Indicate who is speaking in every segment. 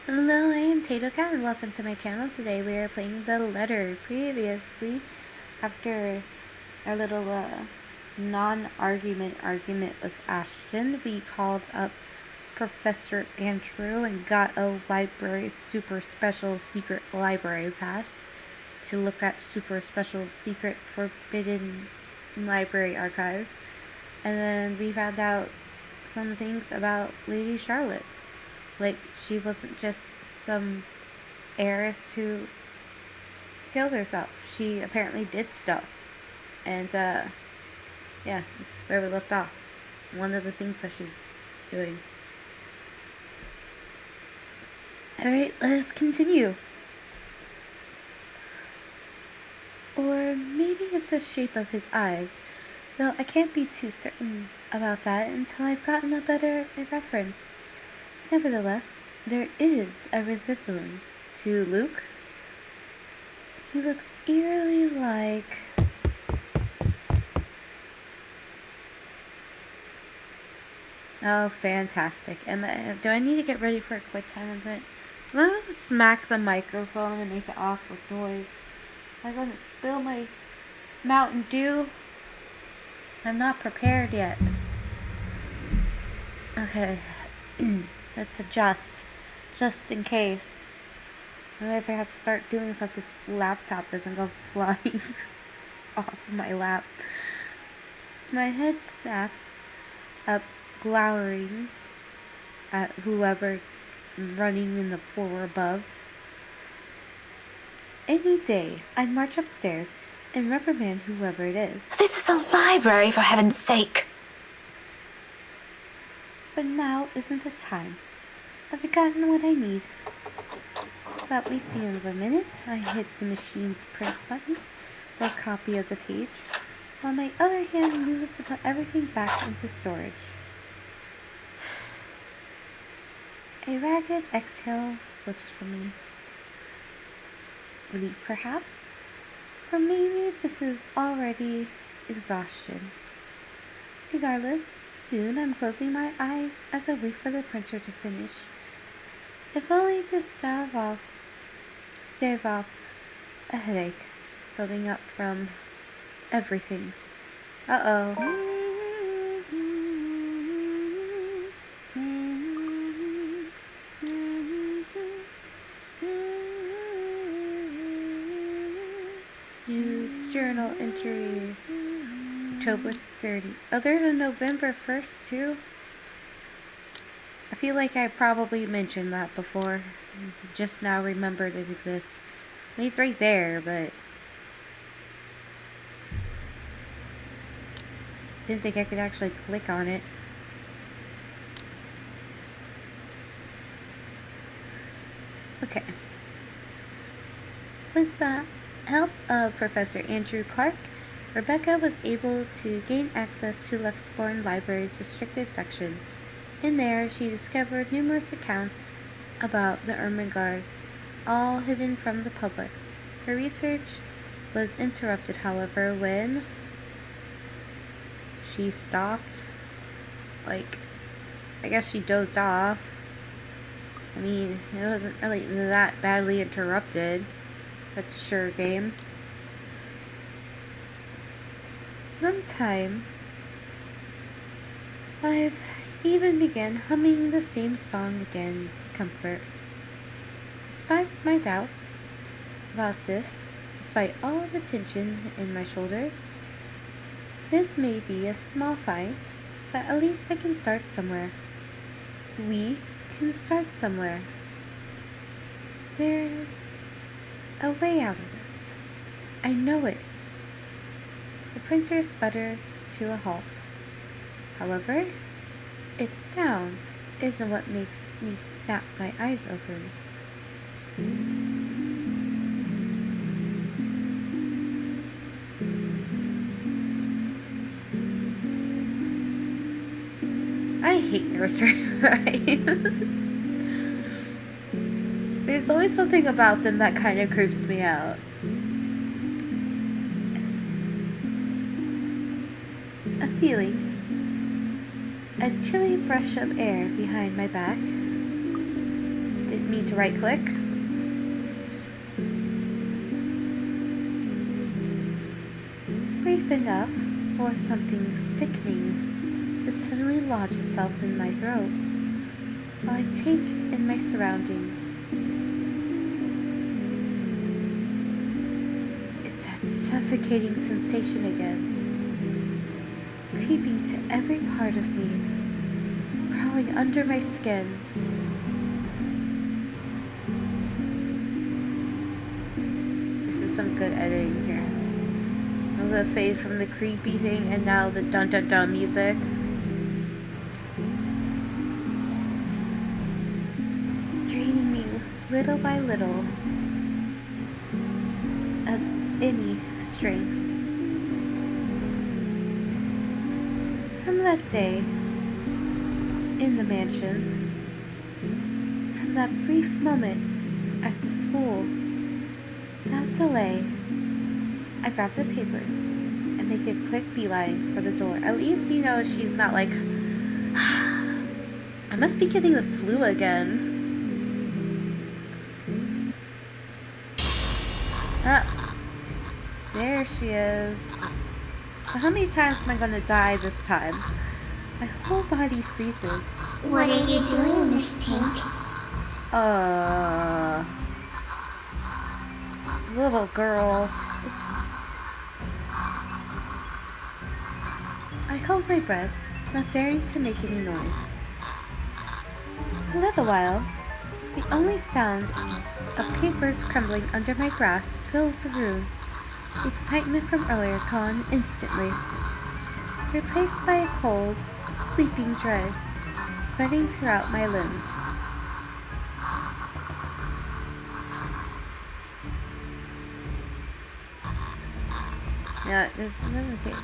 Speaker 1: Hello, I am Tato Cat and welcome to my channel. Today we are playing The Letter. Previously, after our little non-argument argument with Ashton, we called up Professor Andrew and got a library super special secret library pass to look at super special secret forbidden library archives. And then we found out some things about Lady Charlotte. Like, she wasn't just some heiress who killed herself. She apparently did stuff. And, yeah, that's where we left off. One of the things that she's doing. Alright, let's continue. Or maybe it's the shape of his eyes. Though I can't be too certain about that until I've gotten a better reference. Nevertheless, there is a resemblance to Luke. He looks eerily like... Oh, fantastic. Do I need to get ready for a quick time event? I'm gonna smack the microphone and make an awkward noise. I'm gonna spill my Mountain Dew. I'm not prepared yet. Okay. Let's adjust. Just in case. Maybe if I have to start doing stuff, this laptop doesn't go flying off my lap. My head snaps up, glowering at whoever running in the floor above. Any day, I'd march upstairs and reprimand whoever it is.
Speaker 2: This is a library, for heaven's sake!
Speaker 1: But now isn't the time. I've forgotten what I need. Without wasting another minute, I hit the machine's print button for a copy of the page, while my other hand moves to put everything back into storage. A ragged exhale slips from me. Relief, perhaps? Or maybe this is already exhaustion. Regardless, soon I'm closing my eyes as I wait for the printer to finish. If only to stave off a headache building up from everything. Uh-oh. New journal entry. October 30. Oh, there's a November 1st too. I feel like I probably mentioned that before. Just now remembered it exists. I mean, it's right there, but didn't think I could actually click on it. Okay. With the help of Professor Andrew Clark, Rebecca was able to gain access to Luxborn Library's restricted section. In there, she discovered numerous accounts about the Ermengardes, all hidden from the public. Her research was interrupted, however, when she stopped. Like, I guess she dozed off. I mean, it wasn't really that badly interrupted. But sure, game. Sometime, I've even began humming the same song again, comfort. Despite my doubts about this, despite all the tension in my shoulders, this may be a small fight, but at least I can start somewhere. We can start somewhere. There's a way out of this. I know it. The printer sputters to a halt. However, its sound isn't what makes me snap my eyes open. I hate nursery rhymes. There's always something about them that kind of creeps me out. A feeling. A chilly brush of air behind my back. Didn't mean need to right click. Brief enough for something sickening to suddenly lodge itself in my throat while I take in my surroundings. It's that suffocating sensation again, creeping to every part of me, crawling under my skin. This is some good editing here. The fade from the creepy thing and now the dun dun dun music. Draining me little by little of any strength. From that day in the mansion, from that brief moment at the school, without delay, I grab the papers and make a quick beeline for the door. At least, she's not like, I must be getting the flu again. Ah, there she is. So how many times am I going to die this time? My whole body freezes.
Speaker 2: What are you doing, Miss Pink?
Speaker 1: Little girl. I hold my breath, not daring to make any noise. For a little while, the only sound of papers crumbling under my grasp fills the room. The excitement from earlier gone instantly, replaced by a cold, sleeping dread spreading throughout my limbs. No, it just doesn't take.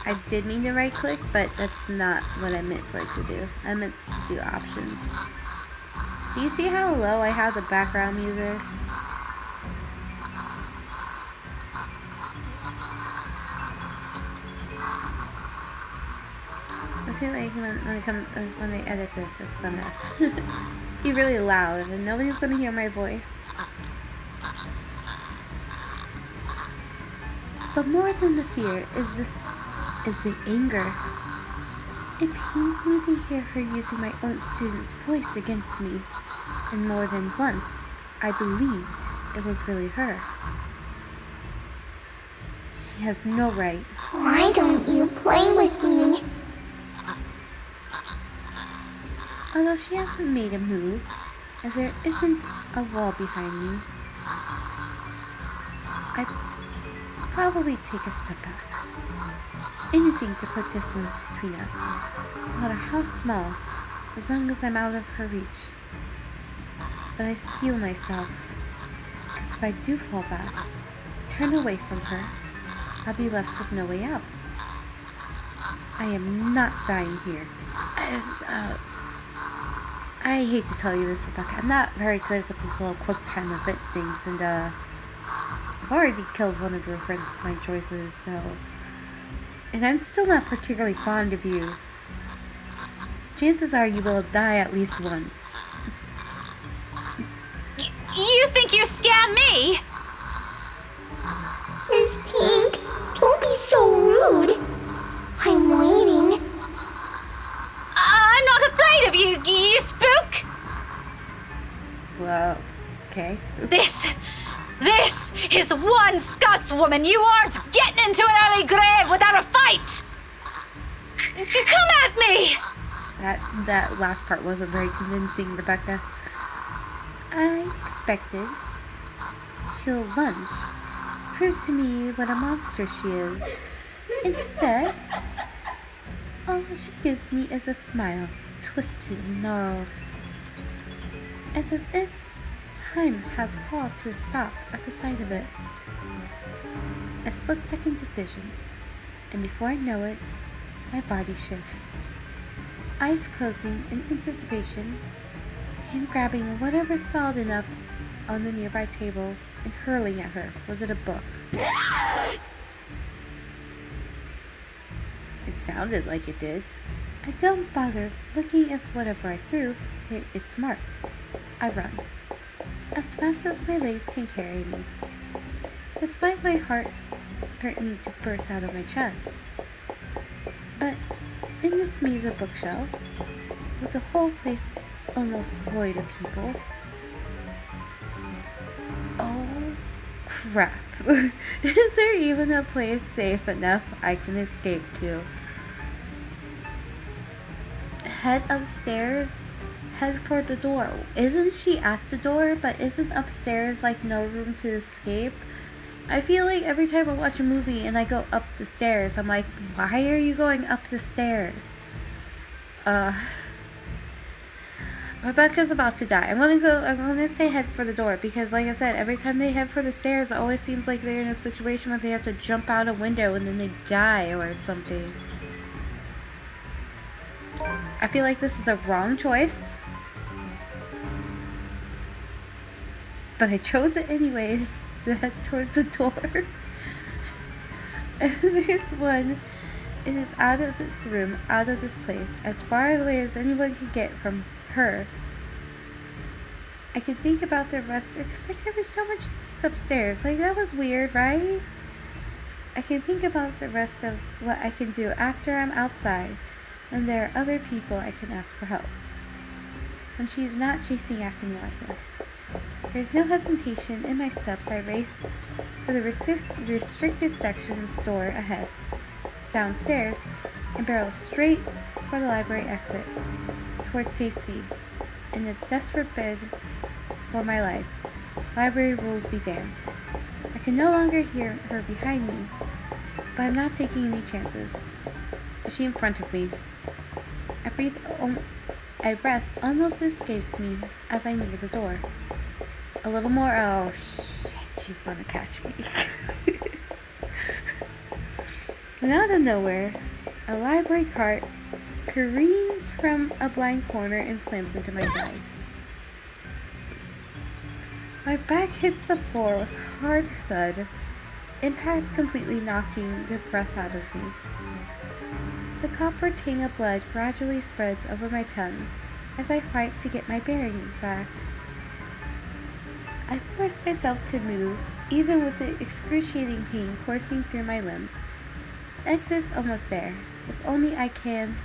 Speaker 1: I did mean to right click, but that's not what I meant for it to do. I meant to do options. Do you see how low I have the background music? I feel like when I edit this, it's gonna be really loud and nobody's gonna hear my voice. But more than the fear is the anger. It pains me to hear her using my own student's voice against me, and more than once, I believed it was really her. She has no right.
Speaker 2: Why don't you play with me?
Speaker 1: Although she hasn't made a move, as there isn't a wall behind me, I probably take a step back. Anything to put distance between us, no matter how small, as long as I'm out of her reach. But I steel myself, because if I do fall back, turn away from her, I'll be left with no way out. I am not dying here. I hate to tell you this, Rebecca. I'm not very good with these little quick time event things, and I've already killed one of your friends with my choices, so... And I'm still not particularly fond of you. Chances are you will die at least once.
Speaker 2: You think you scam me?
Speaker 3: Miss Pink, don't be so rude. I'm waiting.
Speaker 2: I'm not afraid of you, you spook!
Speaker 1: Well, okay.
Speaker 2: This is one Scotswoman you aren't getting into an early grave without a fight! Come at me!
Speaker 1: That last part wasn't very convincing, Rebecca. I expected she'll lunge, prove to me what a monster she is. Instead, all she gives me is a smile, twisted and gnarled, as if time has crawled to a stop at the sight of it. A split-second decision, and before I know it, my body shifts. Eyes closing in anticipation, hand grabbing whatever solid enough on the nearby table and hurling at her. Was it a book? It sounded like it did. I don't bother looking if whatever I threw hit its mark. I run, as fast as my legs can carry me, despite my heart threatening to burst out of my chest. But in this maze of bookshelves, with the whole place almost void of people, oh crap, is there even a place safe enough I can escape to? Head upstairs, head for the door. Isn't she at the door, but isn't upstairs like no room to escape? I feel like every time I watch a movie and I go up the stairs, I'm like, why are you going up the stairs? Rebecca's about to die. I'm gonna say head for the door because like I said, every time they head for the stairs, it always seems like they're in a situation where they have to jump out a window and then they die or something. I feel like this is the wrong choice, but I chose it anyways to head towards the door. And there's one. It is out of this room, out of this place, as far away as anyone can get from her. I can think about the rest, because like there was so much upstairs. Like that was weird, right? I can think about the rest of what I can do after I'm outside, and there are other people I can ask for help. When she's not chasing after me like this. There's no hesitation in my steps. I race for the restricted section door ahead, downstairs, and barrel straight for the library exit, towards safety, in a desperate bid for my life. Library rules be damned. I can no longer hear her behind me, but I'm not taking any chances. Is she in front of me? A breath almost escapes me as I near the door. A little more. Oh shit, she's gonna catch me. And out of nowhere, a library cart careens from a blind corner and slams into my side. My back hits the floor with a hard thud, impact completely knocking the breath out of me. The copper tang of blood gradually spreads over my tongue as I fight to get my bearings back. I force myself to move, even with the excruciating pain coursing through my limbs. Exit's almost there, if only I can.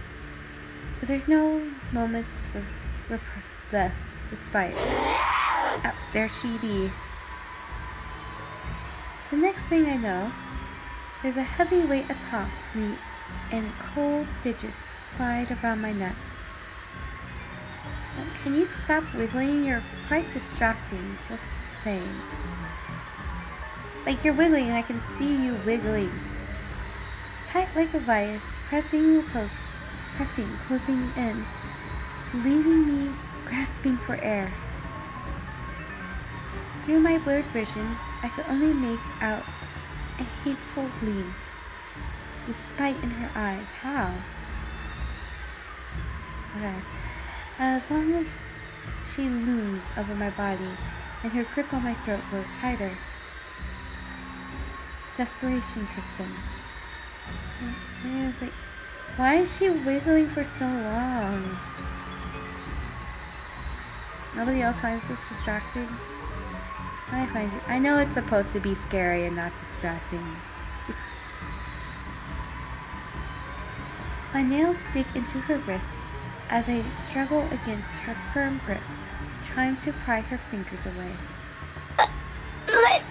Speaker 1: But there's no moments of respite. There she be. The next thing I know, there's a heavy weight atop me and cold digits slide around my neck. Can you stop wiggling? You're quite distracting, just saying. Like you're wiggling and I can see you wiggling. Tight like a vice, pressing, closing in, leaving me grasping for air. Through my blurred vision, I could only make out a hateful gleam. The spite in her eyes. How? Okay. As long as she looms over my body and her grip on my throat grows tighter, desperation kicks in. And I was like, why is she wiggling for so long? Nobody else finds this distracting? I find it. I know it's supposed to be scary and not distracting. My nails dig into her wrist as I struggle against her firm grip, trying to pry her fingers away.
Speaker 3: Let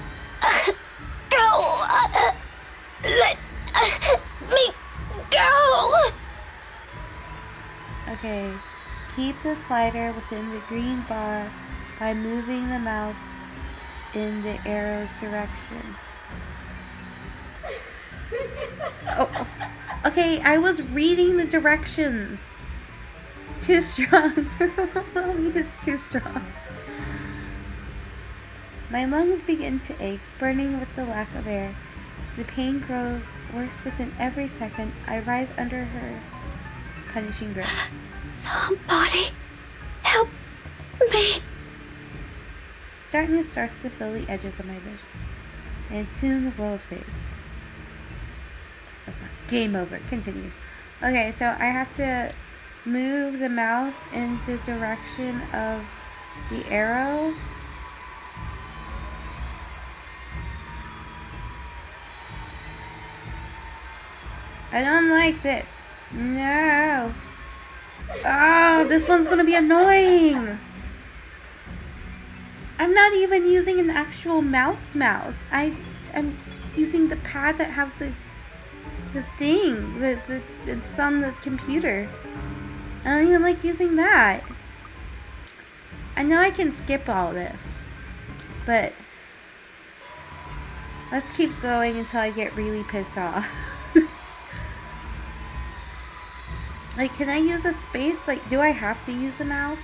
Speaker 3: go! Let me go!
Speaker 1: Okay, keep the slider within the green bar by moving the mouse in the arrow's direction. Oh, okay, I was reading the directions. Too strong. Mommy is too strong. My lungs begin to ache, burning with the lack of air. The pain grows worse within every second. I writhe under her punishing grip.
Speaker 3: Somebody help me.
Speaker 1: Darkness starts to fill the edges of my vision, and soon the world fades. Game over. Continue. Okay, so I have to move the mouse in the direction of The arrow. I don't like this. No. Oh, this one's gonna be annoying. I'm not even using an actual mouse. I'm using the pad that has the thing. It's on the computer. I don't even like using that. I know I can skip all this, but let's keep going until I get really pissed off. Like, can I use a space? Like, do I have to use the mouse?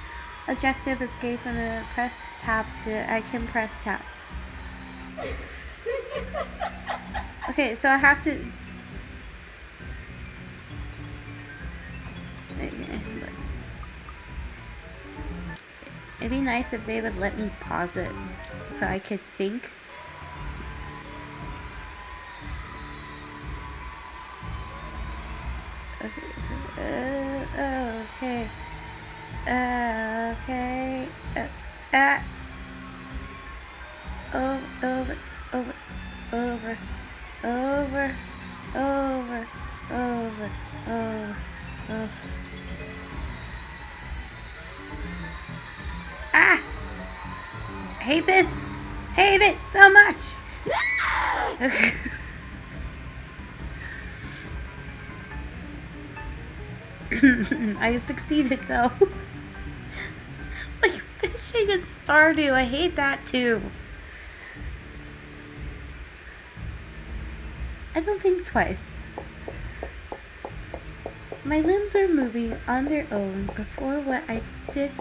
Speaker 1: Objective escape and then press tab I can press tab. Okay, so I have to. It'd be nice if they would let me pause it so I could think. Okay. Okay. Over. Ah! Hate this! Hate it so much! I succeeded though. Like fishing in Stardew, I hate that too. I don't think twice. My limbs are moving on their own before what I did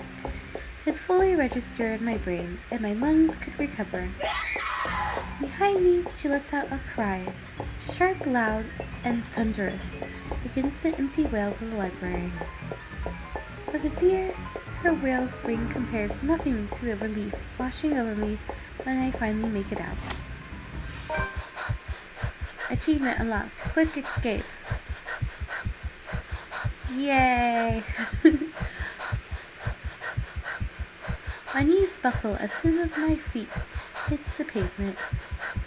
Speaker 1: had fully registered in my brain and my lungs could recover. Behind me, she lets out a cry, sharp, loud, and thunderous, against the empty wails of the library. For the fear her wails bring compares nothing to the relief washing over me when I finally make it out. Achievement unlocked. Quick escape. Yay! My knees buckle as soon as my feet hits the pavement,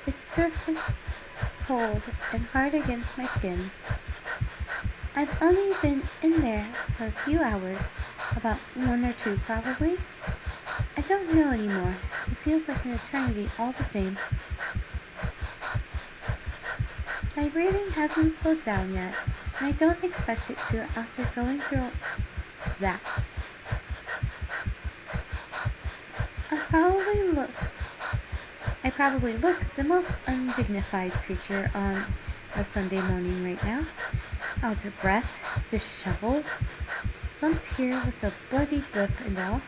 Speaker 1: its surface cold and hard against my skin. I've only been in there for a few hours, about 1 or 2 probably. I don't know anymore. It feels like an eternity all the same. My breathing hasn't slowed down yet, and I don't expect it to after going through that. I probably look the most undignified creature on a Sunday morning right now. Out of breath, disheveled, slumped here with a bloody lip and all.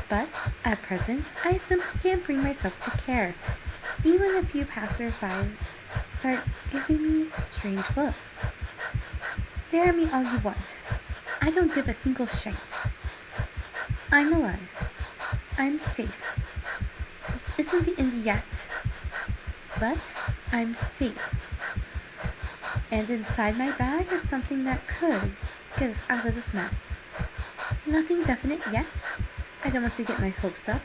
Speaker 1: But, at present, I simply can't bring myself to care. Even a few passers-by start giving me strange looks. Stare at me all you want. I don't give a single shite. I'm alive. I'm safe. This isn't the end yet. But I'm safe. And inside my bag is something that could get us out of this mess. Nothing definite yet. I don't want to get my hopes up,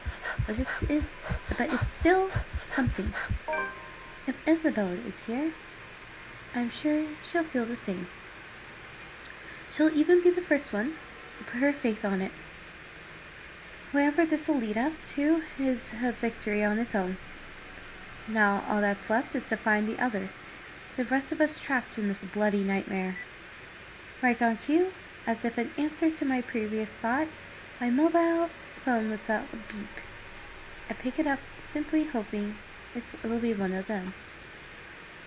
Speaker 1: but it's still something. If Isabella is here, I'm sure she'll feel the same. She'll even be the first one to put her faith on it. Wherever this will lead us to is a victory on its own. Now all that's left is to find the others, the rest of us trapped in this bloody nightmare. Right on cue, as if an answer to my previous thought, my mobile phone lets out a beep. I pick it up, simply hoping it'll be one of them.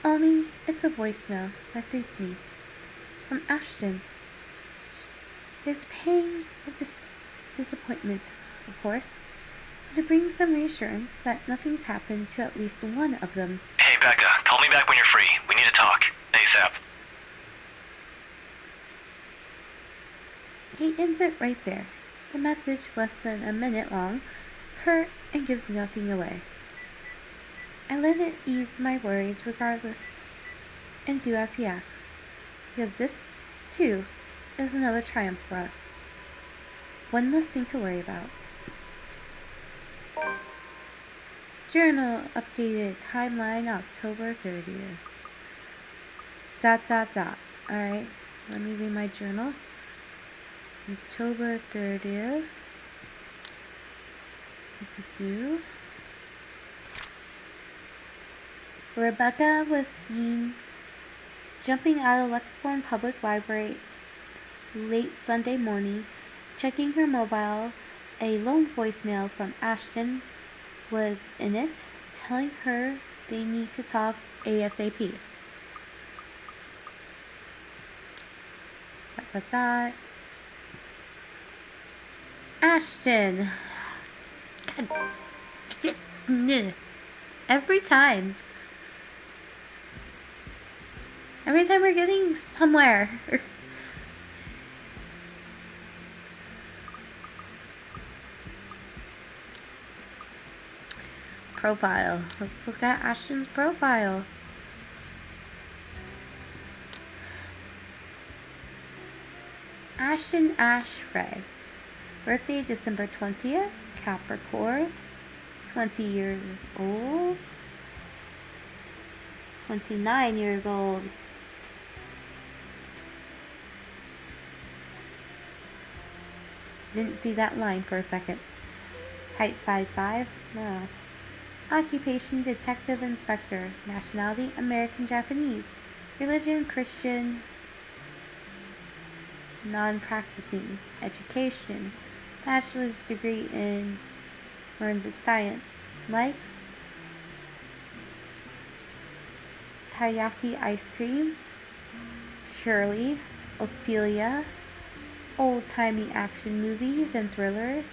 Speaker 1: Only it's a voicemail that greets me. From Ashton. There's pang of disappointment, of course, but it brings some reassurance that nothing's happened to at least one of them.
Speaker 4: Hey, Becca, call me back when you're free. We need to talk. ASAP.
Speaker 1: He ends it right there. The message, less than a minute long, curt and gives nothing away. I let it ease my worries regardless, and do as he asks, because this, too, is another triumph for us. One less thing to worry about. Journal updated timeline October 30th. ... Alright, let me read my journal. October 30th. Rebecca was seen jumping out of Lexington Public Library late Sunday morning, checking her mobile. A lone voicemail from Ashton was in it, telling her they need to talk ASAP. ... Ashton. God. Every time. Every time we're getting somewhere. Profile. Let's look at Ashton's profile. Ashton Ashfray. Birthday December 20th. Capricorn. 20 years old. 29 years old. Didn't see that line for a second. Height 5'5". No. Occupation detective inspector. Nationality American Japanese. Religion Christian. Non-practicing. Education. Bachelor's degree in forensic science. Likes taiyaki ice cream. Shirley. Ophelia. Old-timey action movies and thrillers.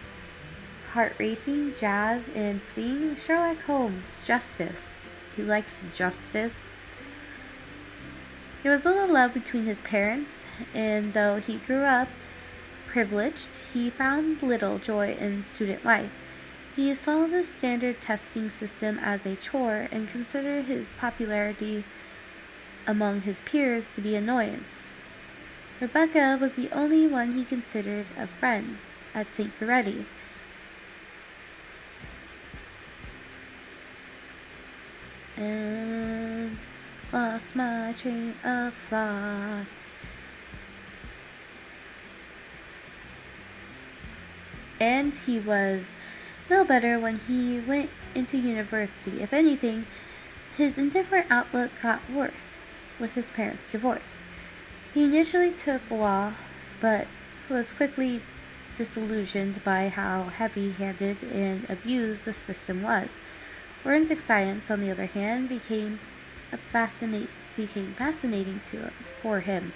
Speaker 1: Heart racing, jazz, and swing. Sherlock Holmes. Justice. He likes justice. There was little love between his parents, and though he grew up privileged, he found little joy in student life. He saw the standard testing system as a chore and considered his popularity among his peers to be annoyance. Rebecca was the only one he considered a friend at St. Coretti. And lost my train of thought. And he was no better when he went into university. If anything, his indifferent outlook got worse with his parents' divorce. He initially took law, but was quickly disillusioned by how heavy-handed and abused the system was. Forensic science, on the other hand, became fascinating for him.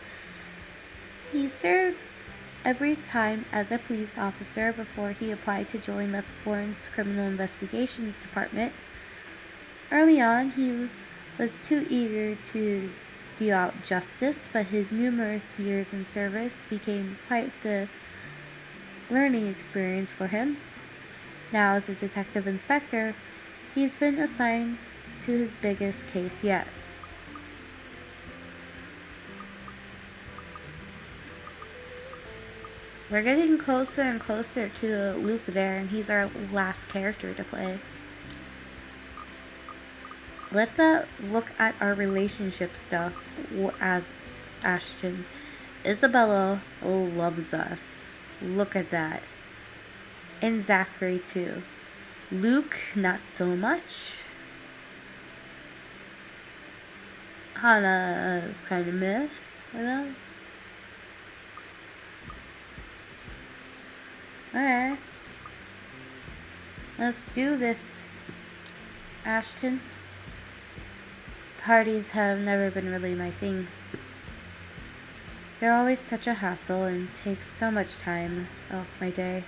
Speaker 1: He served every time as a police officer before he applied to join Lexington's Criminal Investigations Department. Early on, he was too eager to deal out justice, but his numerous years in service became quite the learning experience for him. Now, as a detective inspector, he's been assigned to his biggest case yet. We're getting closer and closer to Luke there, and he's our last character to play. Let's look at our relationship stuff as Ashton. Isabella loves us. Look at that. And Zachary too. Luke, not so much. Hannah is kind of meh with us. Alright. Let's do this, Ashton. Parties have never been really my thing. They're always such a hassle and take so much time off my day.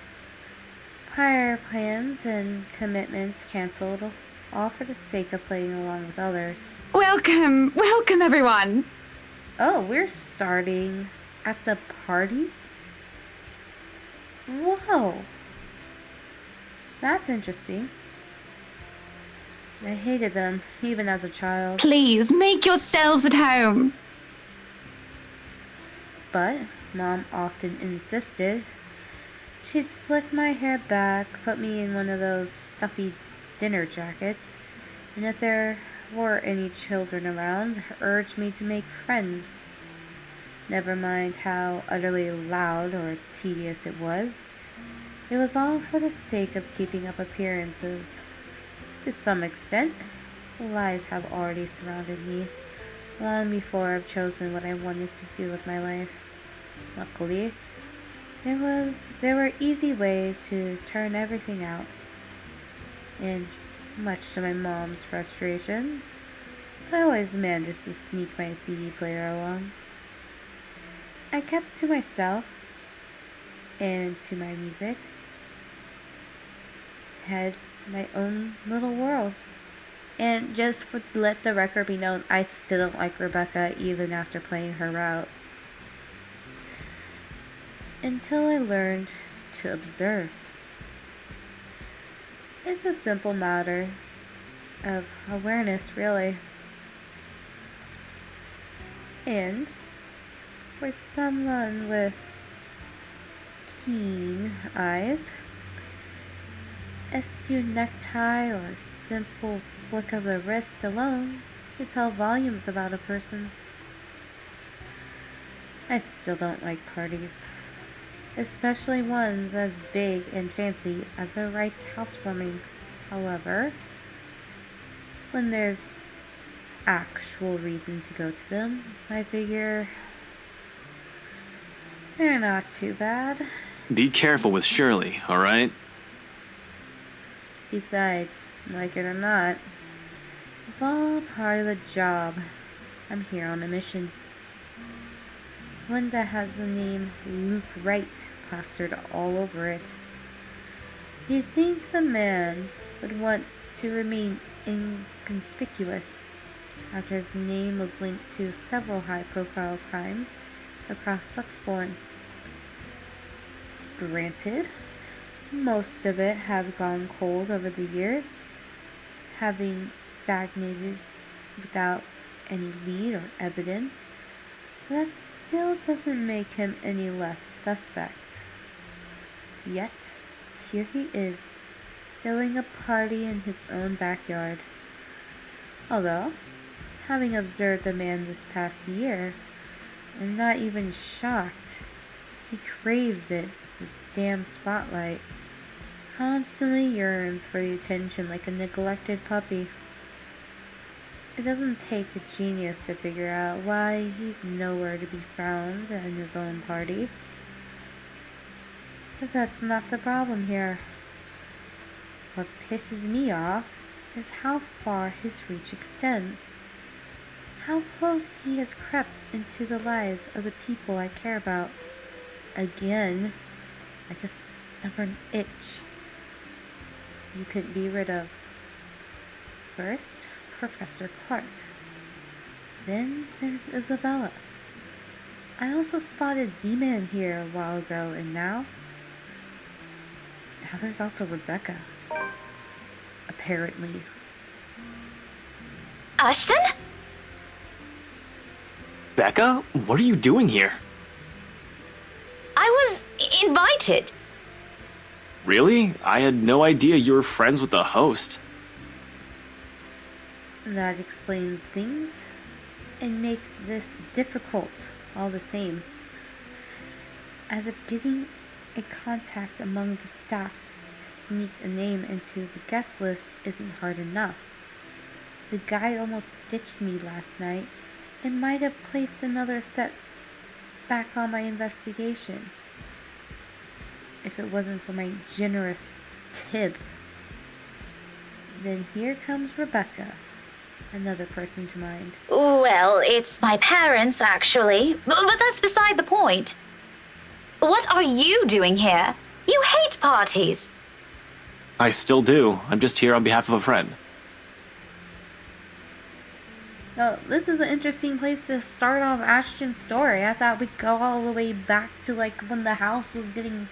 Speaker 1: Prior plans and commitments canceled, all for the sake of playing along with others.
Speaker 2: Welcome everyone.
Speaker 1: Oh, we're starting at the party? Whoa. That's interesting. I hated them, even as a child.
Speaker 2: Please, make yourselves at home.
Speaker 1: But Mom often insisted. She'd slick my hair back, put me in one of those stuffy dinner jackets, and if there were any children around, urged me to make friends. Never mind how utterly loud or tedious it was. It was all for the sake of keeping up appearances. To some extent, lies have already surrounded me, long before I've chosen what I wanted to do with my life. Luckily, there were easy ways to turn everything out. And much to my mom's frustration, I always managed to sneak my CD player along. I kept to myself and to my music. Had my own little world. And just to let the record be known, I still don't like Rebecca even after playing her route. Until I learned to observe. It's a simple matter of awareness, really. And for someone with keen eyes, astute necktie or a simple flick of the wrist alone could tell volumes about a person. I still don't like parties, especially ones as big and fancy as a Wright's housewarming. However, when there's actual reason to go to them, I figure they're not too bad.
Speaker 4: Be careful with Shirley, alright?
Speaker 1: Besides, like it or not, it's all part of the job. I'm here on a mission. One that has the name Luke Wright plastered all over it. You'd think the man would want to remain inconspicuous after his name was linked to several high-profile crimes across Suxborn. Granted, most of it have gone cold over the years, having stagnated without any lead or evidence. That still doesn't make him any less suspect. Yet, here he is, throwing a party in his own backyard. Although, having observed the man this past year, I'm not even shocked. He craves it, the damn spotlight. Constantly yearns for the attention like a neglected puppy. It doesn't take a genius to figure out why he's nowhere to be found in his own party. But that's not the problem here. What pisses me off is how far his reach extends. How close he has crept into the lives of the people I care about. Again, like a stubborn itch you couldn't be rid of. First, Professor Clark. Then there's Isabella. I also spotted Z-Man here a while ago, and now there's also Rebecca. Apparently.
Speaker 2: Ashton?
Speaker 4: Becca, what are you doing here?
Speaker 2: I was invited.
Speaker 4: Really? I had no idea you were friends with the host.
Speaker 1: That explains things and makes this difficult all the same. As if getting a contact among the staff to sneak a name into the guest list isn't hard enough. The guy almost ditched me last night and might have placed another set back on my investigation if it wasn't for my generous tip. Then here comes Rebecca, another person to mind.
Speaker 2: Well, it's my parents, actually. But that's beside the point. What are you doing here? You hate parties.
Speaker 4: I still do. I'm just here on behalf of a friend.
Speaker 1: Well, this is an interesting place to start off Ashton's story. I thought we'd go all the way back to like when the house was getting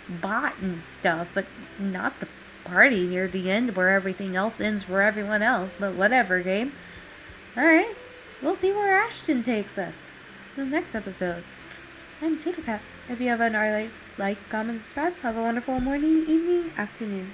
Speaker 1: bought and stuff, but not the party near the end where everything else ends for everyone else. But whatever, game. Alright, we'll see where Ashton takes us in the next episode. I'm TatoCat. If you have an alright like, comment, subscribe. Have a wonderful morning, evening, afternoon.